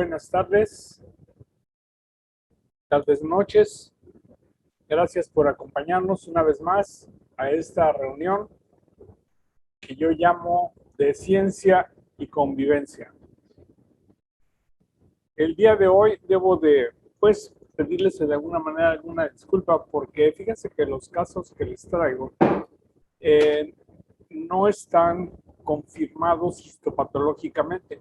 Buenas tardes, noches. Gracias por acompañarnos una vez más a esta reunión que yo llamo de ciencia y convivencia. El día de hoy debo de, pedirles de alguna manera alguna disculpa porque fíjense que los casos que les traigo no están confirmados histopatológicamente,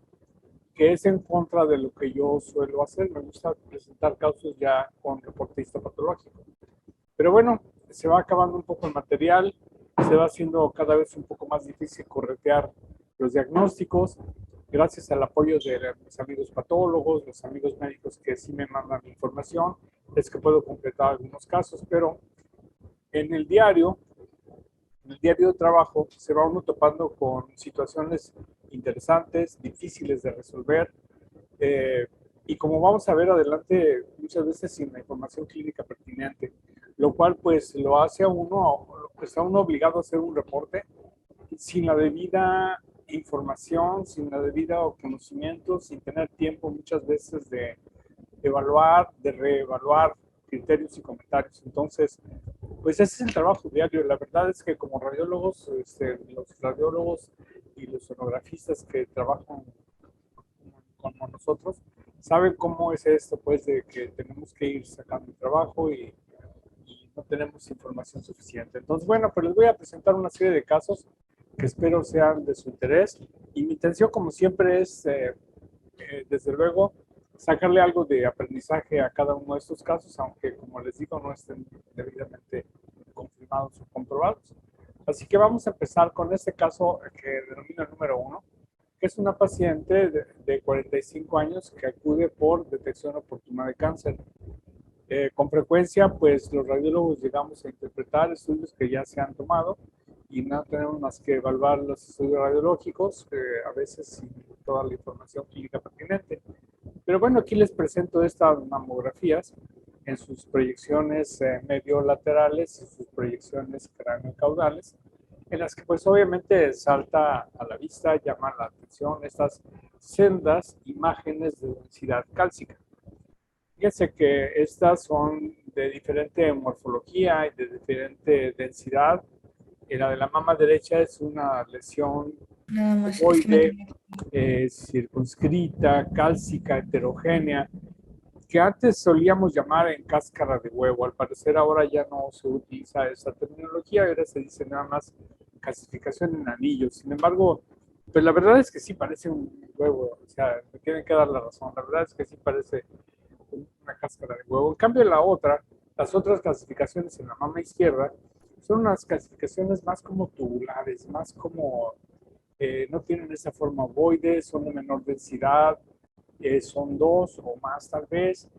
que es en contra de lo que yo suelo hacer. Me gusta presentar casos ya con reporte histopatológico. Pero bueno, se va acabando un poco el material, se va haciendo cada vez un poco más difícil corretear los diagnósticos. Gracias al apoyo de mis amigos patólogos, los amigos médicos que sí me mandan información, es que puedo completar algunos casos, pero en el diario de trabajo se va uno topando con situaciones interesantes, difíciles de resolver, y como vamos a ver adelante, muchas veces sin la información clínica pertinente, lo cual pues lo hace a uno, está uno obligado a hacer un reporte sin la debida información, sin la debida conocimiento, sin tener tiempo muchas veces de evaluar, de reevaluar criterios y comentarios. Entonces, pues ese es el trabajo diario. La verdad es que como radiólogos, los radiólogos y los sonografistas que trabajan como nosotros, saben cómo es esto, pues, de que tenemos que ir sacando el trabajo y no tenemos información suficiente. Entonces, bueno, pues les voy a presentar una serie de casos que espero sean de su interés. Y mi intención, como siempre, es, desde luego, sacarle algo de aprendizaje a cada uno de estos casos, aunque, como les digo, no estén debidamente confirmados o comprobados. Así que vamos a empezar con este caso que denomino el número 1, que es una paciente de 45 años que acude por detección oportuna de cáncer. Con frecuencia, pues los radiólogos llegamos a interpretar estudios que ya se han tomado y no tenemos más que evaluar los estudios radiológicos, a veces sin toda la información clínica pertinente. Pero bueno, aquí les presento estas mamografías en sus proyecciones medio laterales y sus proyecciones craneocaudales, en las que pues obviamente salta a la vista, llama la atención estas sendas imágenes de densidad cálcica. Fíjense que estas son de diferente morfología y de diferente densidad. La de la mama derecha es una lesión Nada más, es que me ovoide, tenía que... circunscrita, cálcica, heterogénea, que antes solíamos llamar en cáscara de huevo. Al parecer ahora ya no se utiliza esa terminología, ahora se dice nada más calcificación en anillos. Sin embargo, pues la verdad es que sí parece un huevo, o sea, me tienen que dar la razón, la verdad es que sí parece una cáscara de huevo. En cambio, las otras clasificaciones en la mama izquierda son unas clasificaciones más como tubulares, más como no tienen esa forma ovoide, son de menor densidad, son dos o más tal vez,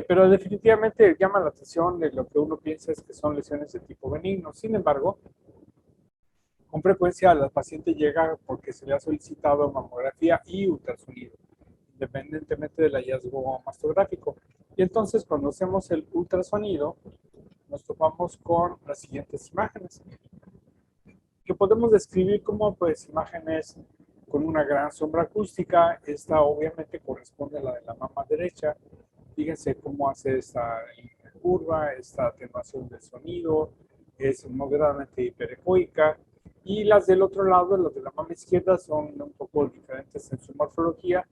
pero definitivamente llama la atención de lo que uno piensa es que son lesiones de tipo benigno. Sin embargo, con frecuencia la paciente llega porque se le ha solicitado mamografía y ultrasonido, independientemente del hallazgo mastográfico. Y entonces cuando hacemos el ultrasonido, nos topamos con las siguientes imágenes, que podemos describir como pues imágenes con una gran sombra acústica. Esta obviamente corresponde a la de la mama derecha. Fíjense cómo hace esta curva, esta atenuación del sonido, es moderadamente hiperecoica. Y las del otro lado, las de la mama izquierda, son un poco diferentes en su morfología,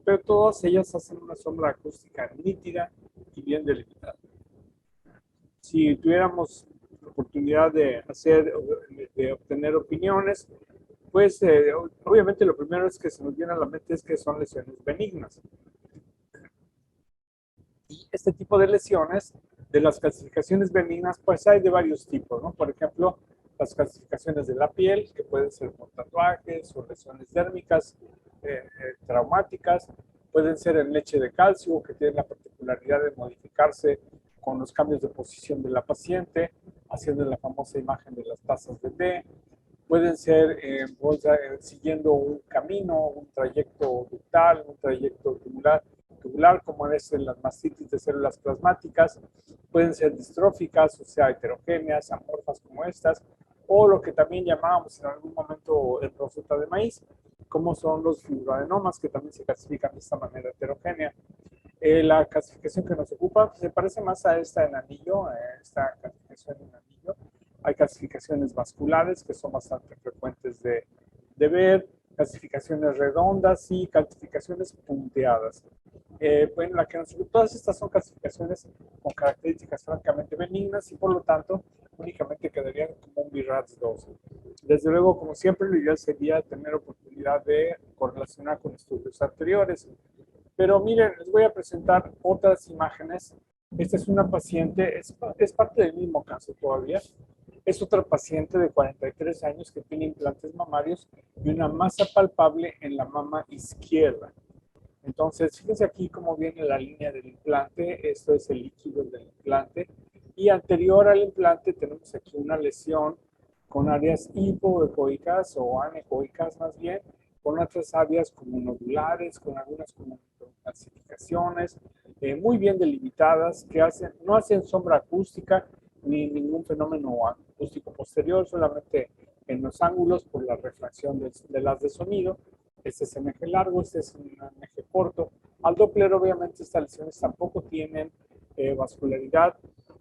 pero todas ellas hacen una sombra acústica nítida y bien delimitada. Si tuviéramos la oportunidad de obtener opiniones, pues obviamente lo primero es que se nos viene a la mente es que son lesiones benignas. Y este tipo de lesiones, de las clasificaciones benignas, pues hay de varios tipos, ¿no? Por ejemplo, las clasificaciones de la piel, que pueden ser por tatuajes o lesiones dérmicas traumáticas, pueden ser en leche de calcio, que tienen la particularidad de modificarse con los cambios de posición de la paciente, haciendo la famosa imagen de las tazas de té. Pueden ser siguiendo un camino, un trayecto ductal, un trayecto tubular, como es en las mastitis de células plasmáticas. Pueden ser distróficas, o sea, heterogéneas, amorfas como estas, o lo que también llamábamos en algún momento el próstata de maíz, como son los fibroadenomas, que también se clasifican de esta manera heterogénea. La clasificación que nos ocupa se parece más a esta en anillo, esta clasificación en anillo. Hay clasificaciones vasculares que son bastante frecuentes de ver, clasificaciones redondas y clasificaciones punteadas. Bueno, todas estas son clasificaciones con características francamente benignas y por lo tanto únicamente quedarían como un BIRADS 2. Desde luego, como siempre, lo ideal sería tener oportunidad de correlacionar con estudios anteriores. Pero miren, les voy a presentar otras imágenes. Esta es una paciente, es parte del mismo caso todavía. Es otra paciente de 43 años que tiene implantes mamarios y una masa palpable en la mama izquierda. Entonces, fíjense aquí cómo viene la línea del implante. Esto es el líquido del implante. Y anterior al implante tenemos aquí una lesión con áreas hipoecoicas o anecoicas más bien, con otras áreas como nodulares, con algunas como calcificaciones, muy bien delimitadas, que no hacen sombra acústica ni ningún fenómeno acústico posterior, solamente en los ángulos por la refracción de las de sonido. Este es un eje largo, este es un eje corto. Al Doppler, obviamente, estas lesiones tampoco tienen vascularidad.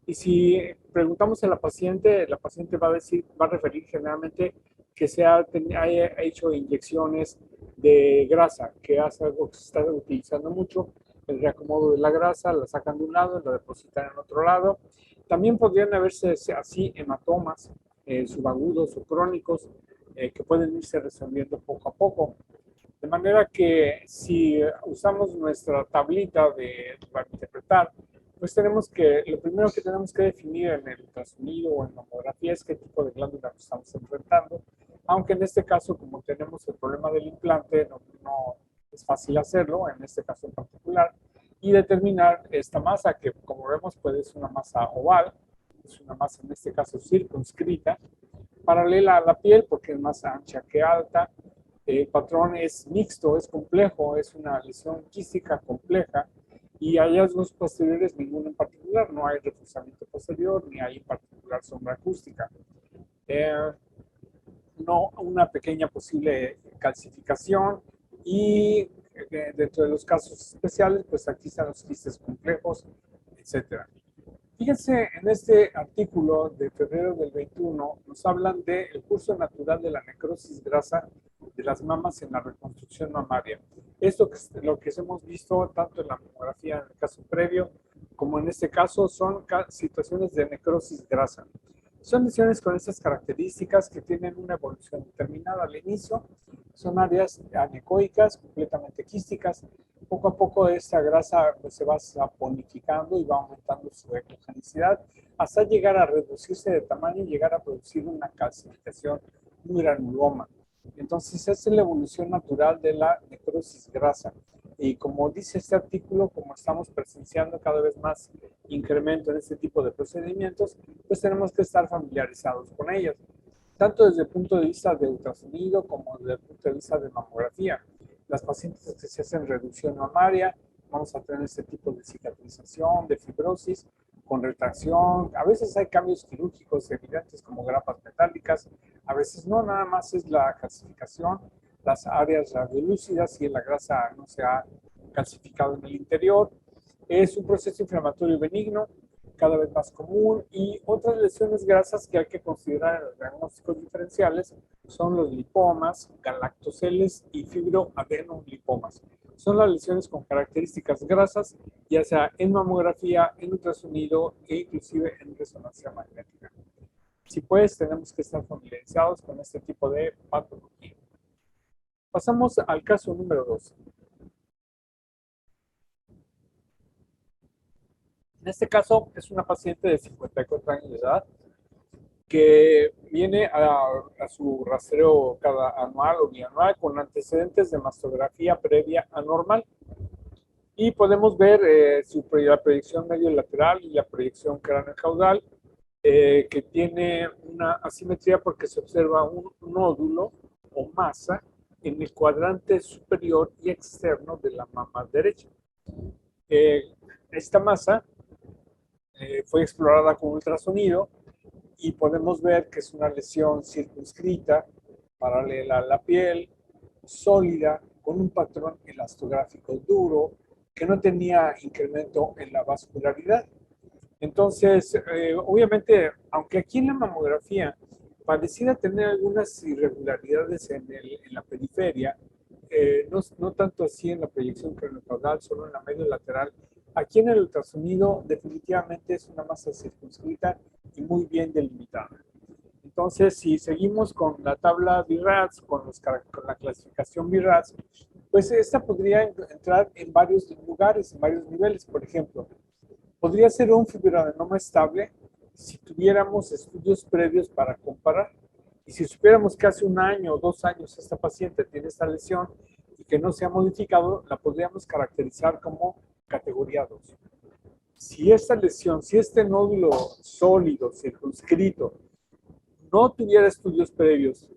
Y si preguntamos a la paciente va a referir generalmente que haya hecho inyecciones de grasa, que hace algo que se está utilizando mucho, el reacomodo de la grasa, la sacan de un lado, la depositan en otro lado. También podrían haberse así hematomas subagudos o crónicos que pueden irse resolviendo poco a poco. De manera que si usamos nuestra tablita para interpretar, pues lo primero que tenemos que definir en el ultrasonido o en mamografía es qué tipo de glándula nos estamos enfrentando, aunque en este caso, como tenemos el problema del implante, no es fácil hacerlo, en este caso en particular, y determinar esta masa, que como vemos, pues es una masa oval, es una masa en este caso circunscrita, paralela a la piel porque es más ancha que alta. El patrón es mixto, es complejo, es una lesión quística compleja y hallazgos posteriores ninguno en particular, no hay reforzamiento posterior ni hay en particular sombra acústica. No una pequeña posible calcificación y dentro de los casos especiales, pues aquí están los quistes complejos, etcétera. Fíjense, en este artículo de febrero del 21 nos hablan del curso natural de la necrosis grasa de las mamas en la reconstrucción mamaria. Esto lo que hemos visto tanto en la mamografía en el caso previo como en este caso son situaciones de necrosis grasa. Son lesiones con estas características que tienen una evolución determinada al inicio. Son áreas anecoicas, completamente quísticas. Poco a poco esta grasa pues, se va saponificando y va aumentando su ecogenicidad hasta llegar a reducirse de tamaño y llegar a producir una calcificación, un granuloma. Entonces, esa es la evolución natural de la necrosis grasa. Y como dice este artículo, como estamos presenciando cada vez más incremento en este tipo de procedimientos, pues tenemos que estar familiarizados con ellos, tanto desde el punto de vista de ultrasonido como desde el punto de vista de mamografía. Las pacientes que se hacen reducción mamaria, vamos a tener este tipo de cicatrización, de fibrosis, con retracción. A veces hay cambios quirúrgicos evidentes como grapas metálicas, a veces no, nada más es la calcificación, las áreas radiolúcidas y la grasa no se ha calcificado en el interior. Es un proceso inflamatorio benigno, cada vez más común, y otras lesiones grasas que hay que considerar en los diagnósticos diferenciales son los lipomas, galactoceles y fibroadenolipomas. Son las lesiones con características grasas, ya sea en mamografía, en ultrasonido e inclusive en resonancia magnética. Si pues, tenemos que estar familiarizados con este tipo de patología. Pasamos al caso número 2. En este caso es una paciente de 54 años de edad que viene a su rastreo cada anual o bianual con antecedentes de mastografía previa anormal. Y podemos ver la proyección medio lateral y la proyección cráneo-caudal, que tiene una asimetría porque se observa un nódulo o masa en el cuadrante superior y externo de la mama derecha. Esta masa fue explorada con ultrasonido y podemos ver que es una lesión circunscrita, paralela a la piel, sólida, con un patrón elastográfico duro, que no tenía incremento en la vascularidad. Entonces, obviamente, aunque aquí en la mamografía pareciera tener algunas irregularidades en la periferia, no tanto así en la proyección craneocaudal, solo en la medio lateral, aquí en el ultrasonido definitivamente es una masa circunscrita y muy bien delimitada. Entonces, si seguimos con la tabla BIRADS, con la clasificación BIRADS, pues esta podría entrar en varios lugares, en varios niveles. Por ejemplo, podría ser un fibroadenoma estable si tuviéramos estudios previos para comparar. Y si supiéramos que hace 1 año o 2 años esta paciente tiene esta lesión y que no se ha modificado, la podríamos caracterizar como categoría 2. Si esta lesión, si este nódulo sólido, circunscrito, no tuviera estudios previos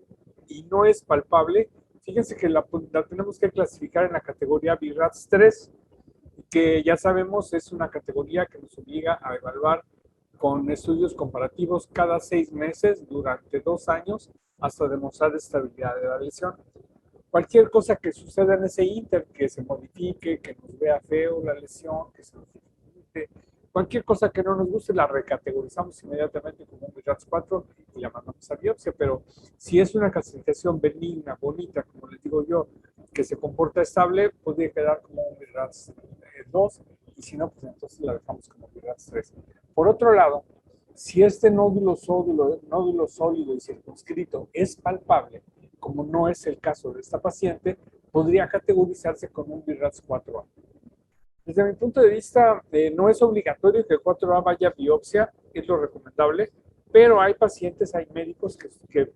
y no es palpable, fíjense que la tenemos que clasificar en la categoría BIRADS 3, que ya sabemos es una categoría que nos obliga a evaluar con estudios comparativos cada 6 meses durante 2 años hasta demostrar estabilidad de la lesión. Cualquier cosa que suceda en ese inter, que se modifique, que nos vea feo la lesión, que se nos dificulte, cualquier cosa que no nos guste, la recategorizamos inmediatamente como un BIRADS 4 y la mandamos a biopsia. Pero si es una calcificación benigna, bonita, como les digo yo, que se comporta estable, podría quedar como un BIRADS 2, y si no, pues entonces la dejamos como BIRADS 3. Por otro lado, si este nódulo sólido y circunscrito es palpable, como no es el caso de esta paciente, podría categorizarse como un BIRADS 4A. Desde mi punto de vista, no es obligatorio que el 4A vaya a biopsia, es lo recomendable, pero hay pacientes, hay médicos que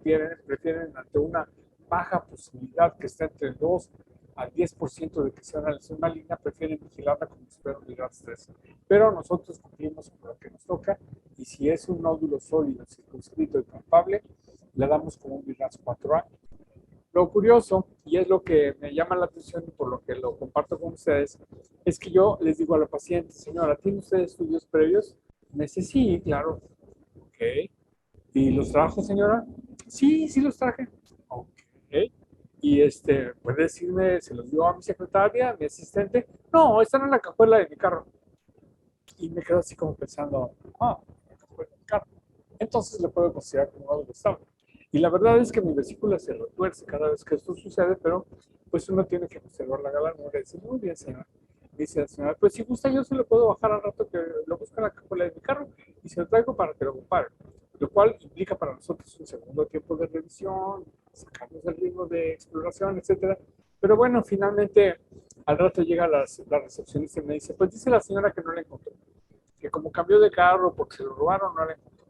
prefieren ante una baja posibilidad que está entre 2 al 10% de que sea una lesión maligna, prefieren vigilarla como si fuera un BIRADS 3. Pero nosotros cumplimos con lo que nos toca, y si es un nódulo sólido, circunscrito y palpable, le damos como un BIRADS 4A. Lo curioso, y es lo que me llama la atención y por lo que lo comparto con ustedes, es que yo les digo a la paciente: señora, ¿tiene usted estudios previos? Me dice: sí, claro. Ok. ¿Y los trajo, señora? Sí, sí los traje. Ok. Y puede decirme, ¿se los dio a mi secretaria, a mi asistente? No, están en la cajuela de mi carro. Y me quedo así como pensando: la cajuela de mi carro. Entonces le puedo considerar como algo estable. Y la verdad es que mi vesícula se retuerce cada vez que esto sucede, pero pues uno tiene que observar la galanura y dice: muy bien, señora. Dice la señora: pues si gusta yo se lo puedo bajar al rato que lo busco en la cajuela de mi carro y se lo traigo para que lo compare. Lo cual implica para nosotros un segundo tiempo de revisión, sacarnos el ritmo de exploración, etcétera. Pero bueno, finalmente al rato llega la recepcionista y me dice: pues dice la señora que no la encontró, que como cambió de carro porque se lo robaron, no la encontró.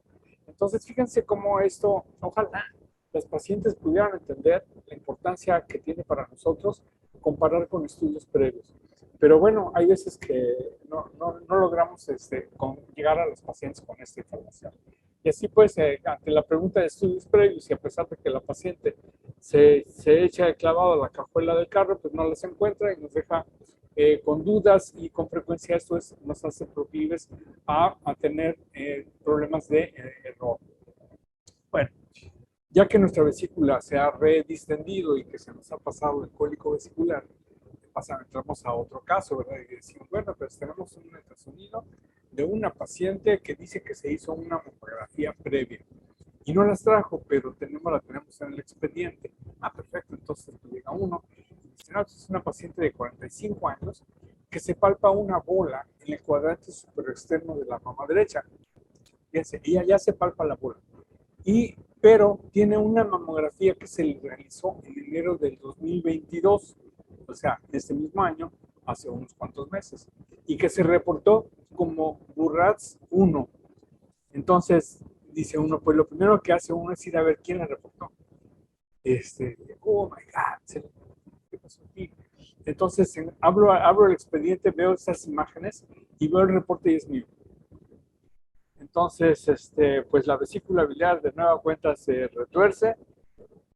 Entonces, fíjense cómo esto, ojalá los pacientes pudieran entender la importancia que tiene para nosotros comparar con estudios previos. Pero bueno, hay veces que no logramos llegar a los pacientes con esta información. Y así pues, ante la pregunta de estudios previos, y a pesar de que la paciente se echa de clavado a la cajuela del carro, pues no las encuentra y nos deja con dudas, y con frecuencia esto nos hace proclives a tener problemas de error. Bueno, ya que nuestra vesícula se ha redistendido y que se nos ha pasado el cólico vesicular, entramos a otro caso, ¿verdad? Y decimos: bueno, pues tenemos un ultrasonido de una paciente que dice que se hizo una mamografía previa y no las trajo, pero la tenemos en el expediente. Perfecto, entonces llega uno y dice: no, es una paciente de 45 años que se palpa una bola en el cuadrante superior externo de la mama derecha. Fíjense, ella ya se palpa la bola, pero tiene una mamografía que se le realizó en enero del 2022, o sea, este mismo año, hace unos cuantos meses, y que se reportó como BIRADS 1. Entonces, dice uno, pues lo primero que hace uno es ir a ver quién la reportó. Oh my God, ¿qué pasó aquí? Entonces, abro el expediente, veo estas imágenes y veo el reporte y es mío. Entonces, pues la vesícula biliar de nueva cuenta se retuerce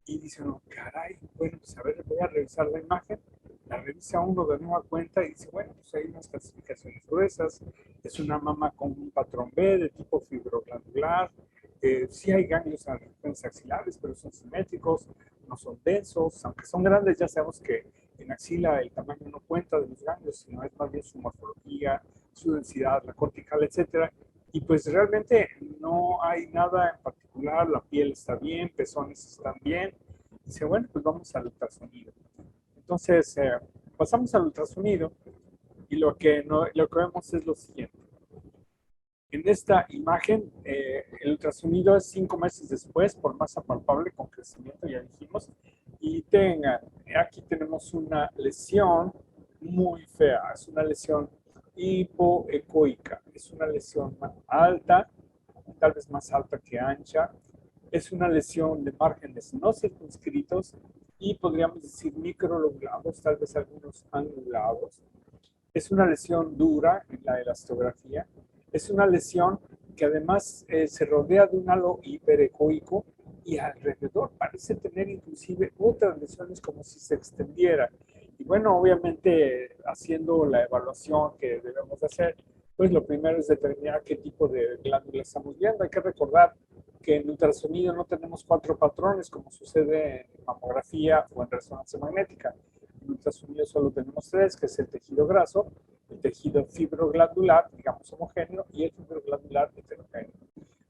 y dice uno: caray, bueno, pues a ver, voy a revisar la imagen. La revisa uno de nueva cuenta y dice: bueno, pues hay unas calcificaciones gruesas, es una mama con un patrón B de tipo fibroglandular, sí hay ganglios axilares, pero son simétricos, no son densos, aunque son grandes, ya sabemos que en axila el tamaño no cuenta de los ganglios, sino es más bien su morfología, su densidad, la cortical, etcétera. Y pues realmente no hay nada en particular, la piel está bien, pezones están bien. Dice, bueno, pues vamos al ultrasonido. Entonces, pasamos al ultrasonido y lo que vemos es lo siguiente. En esta imagen, el ultrasonido es 5 meses después por masa palpable con crecimiento, ya dijimos. Y aquí tenemos una lesión muy fea, es una lesión hipoecoica, es una lesión alta, tal vez más alta que ancha, es una lesión de márgenes no circunscritos y podríamos decir microlobulados, tal vez algunos angulados. Es una lesión dura en la elastografía. Es una lesión que además se rodea de un halo hiperecoico y alrededor parece tener inclusive otras lesiones como si se extendiera. Y bueno, obviamente haciendo la evaluación que debemos hacer, pues lo primero es determinar qué tipo de glándula estamos viendo. Hay que recordar que en ultrasonido no tenemos 4 patrones como sucede en mamografía o en resonancia magnética. En ultrasonido solo tenemos 3, que es el tejido graso, el tejido fibroglandular, digamos homogéneo, y el fibroglandular heterogéneo.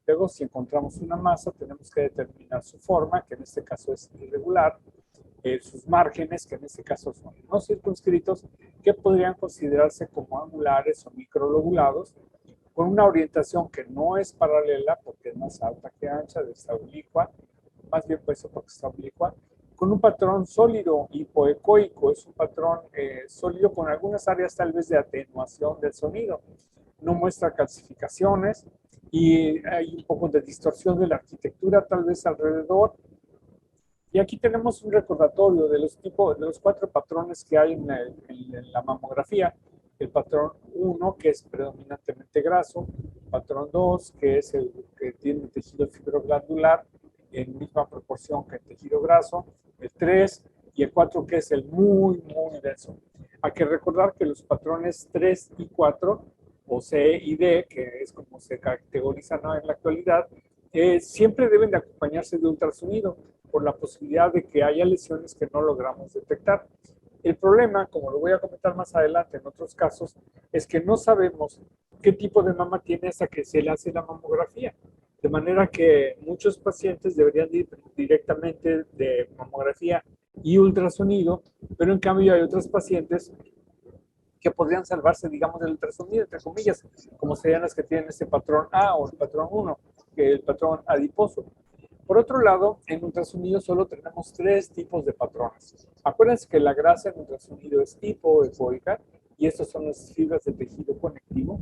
Luego, si encontramos una masa, tenemos que determinar su forma, que en este caso es irregular, sus márgenes, que en este caso son no circunscritos, que podrían considerarse como angulares o microlobulados, con una orientación que no es paralela, porque es más alta que ancha, de esta oblicua, más bien puesto porque está oblicua, con un patrón sólido hipoecoico, es un patrón sólido con algunas áreas tal vez de atenuación del sonido. No muestra calcificaciones y hay un poco de distorsión de la arquitectura tal vez alrededor. Y aquí tenemos un recordatorio de los 4 patrones que hay en la mamografía. El patrón 1, que es predominantemente graso, patrón 2, que es el que tiene tejido fibroglandular en misma proporción que el tejido graso, el 3 y el 4, que es el muy denso. Hay que recordar que los patrones 3 y 4, o C y D, que es como se categorizan en la actualidad, siempre deben de acompañarse de ultrasonido por la posibilidad de que haya lesiones que no logramos detectar. El problema, como lo voy a comentar más adelante en otros casos, es que no sabemos qué tipo de mama tiene hasta que se le hace la mamografía. De manera que muchos pacientes deberían ir directamente de mamografía y ultrasonido, pero en cambio hay otros pacientes que podrían salvarse, digamos, del ultrasonido, entre comillas, como serían las que tienen este patrón A o el patrón 1, que es el patrón adiposo. Por otro lado, en ultrasonido solo tenemos 3 tipos de patrones. Acuérdense que la grasa en ultrasonido es hipoecoica y estas son las fibras del tejido conectivo.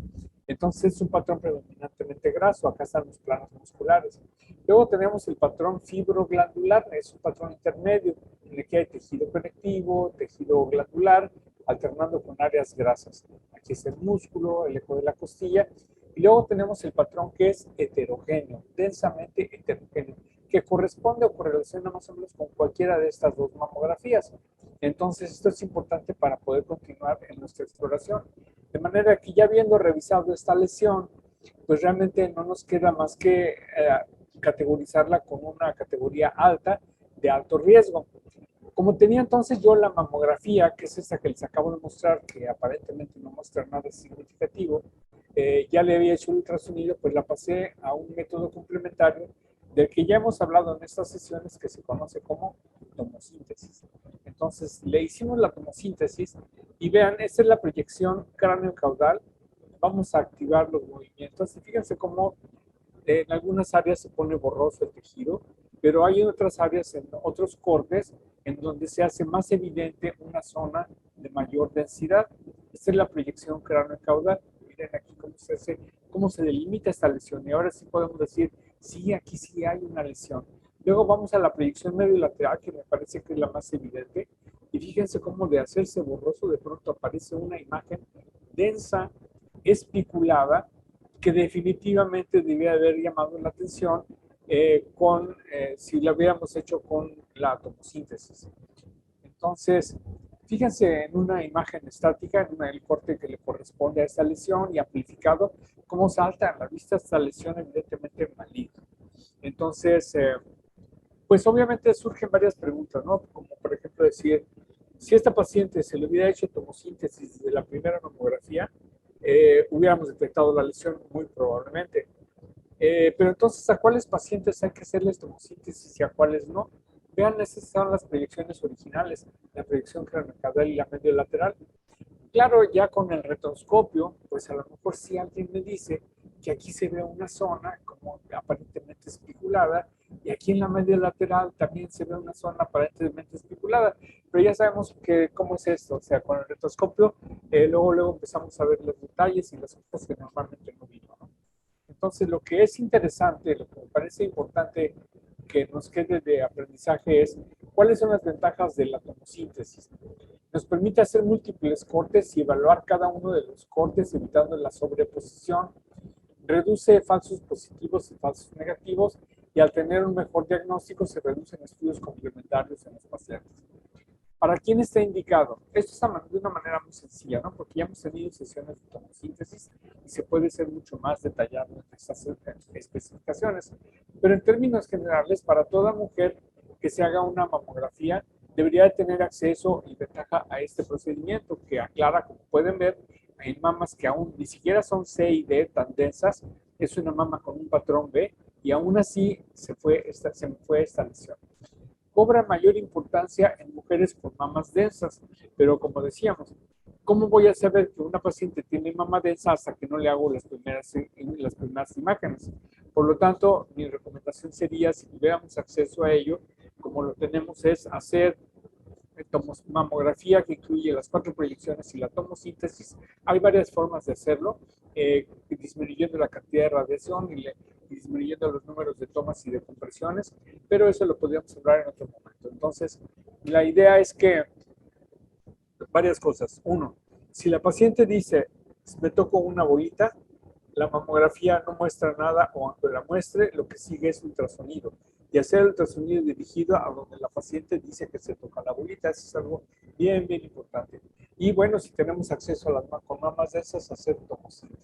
Entonces es un patrón predominantemente graso. Acá están los planos musculares. Luego tenemos el patrón fibroglandular, es un patrón intermedio en el que hay tejido conectivo, tejido glandular, alternando con áreas grasas. Aquí es el músculo, el eje de la costilla. Y luego tenemos el patrón que es heterogéneo, densamente heterogéneo, que corresponde o correlaciona más o menos con cualquiera de estas 2 mamografías. Entonces, esto es importante para poder continuar en nuestra exploración. De manera que ya habiendo revisado esta lesión, pues realmente no nos queda más que categorizarla con una categoría alta de alto riesgo. Como tenía entonces yo la mamografía, que es esta que les acabo de mostrar, que aparentemente no muestra nada significativo, ya le había hecho el ultrasonido, pues la pasé a un método complementario del que ya hemos hablado en estas sesiones, que se conoce como tomosíntesis. Entonces le hicimos la tomosíntesis y vean, esta es la proyección cráneo-caudal. Vamos a activar los movimientos y fíjense cómo en algunas áreas se pone borroso el tejido, pero hay otras áreas, en otros cortes, en donde se hace más evidente una zona de mayor densidad. Esta es la proyección cráneo-caudal. Miren aquí cómo se delimita esta lesión. Y ahora sí podemos decir, sí, aquí sí hay una lesión. Luego vamos a la proyección medio-lateral, que me parece que es la más evidente. Y fíjense cómo de hacerse borroso, de pronto aparece una imagen densa, espiculada, que definitivamente debía haber llamado la atención si lo hubiéramos hecho con la tomosíntesis. Entonces, fíjense en una imagen estática, en el corte que le corresponde a esta lesión y amplificado, cómo salta a la vista esta lesión evidentemente maligna. Entonces, Pues obviamente surgen varias preguntas, ¿no? Como por ejemplo decir, si a esta paciente se le hubiera hecho tomosíntesis desde la primera mamografía, hubiéramos detectado la lesión muy probablemente. Pero entonces, ¿a cuáles pacientes hay que hacerles tomosíntesis y a cuáles no? Vean, esas son las proyecciones originales, la proyección craneocaudal y la mediolateral. Claro, ya con el retroscopio, pues a lo mejor si alguien me dice que aquí se ve una zona como aparentemente especulada y aquí en la media lateral también se ve una zona aparentemente especulada, pero ya sabemos que cómo es esto, o sea, con el retroscopio luego empezamos a ver los detalles y las cosas que normalmente no vimos, ¿no? Entonces, lo que es interesante, lo que me parece importante que nos quede de aprendizaje es cuáles son las ventajas de la tomosíntesis. Nos permite hacer múltiples cortes y evaluar cada uno de los cortes evitando la sobreposición. Reduce falsos positivos y falsos negativos y al tener un mejor diagnóstico se reducen estudios complementarios en los pacientes. ¿Para quién está indicado? Esto es de una manera muy sencilla, ¿no? Porque ya hemos tenido sesiones de tomosíntesis y se puede ser mucho más detallado en estas especificaciones. Pero en términos generales, para toda mujer que se haga una mamografía, debería de tener acceso y ventaja a este procedimiento que aclara, como pueden ver, en mamas que aún ni siquiera son C y D tan densas, es una mama con un patrón B y aún así se me fue esta lesión. Cobra mayor importancia en mujeres con mamas densas, pero como decíamos, ¿cómo voy a saber que una paciente tiene mama densa hasta que no le hago las primeras imágenes? Por lo tanto, mi recomendación sería, si tuviéramos acceso a ello, como lo tenemos, es hacer mamografía que incluye las 4 proyecciones y la tomosíntesis. Hay varias formas de hacerlo, disminuyendo la cantidad de radiación y disminuyendo los números de tomas y de compresiones, pero eso lo podríamos hablar en otro momento. Entonces, la idea es que varias cosas. Uno, si la paciente dice, me toco una bolita, la mamografía no muestra nada o aunque la muestre, lo que sigue es ultrasonido. Y hacer el ultrasonido dirigido a donde la paciente dice que se toca la bolita, eso es algo bien importante. Y bueno, si tenemos acceso a las con mamas de esas, hacer tomosíntesis.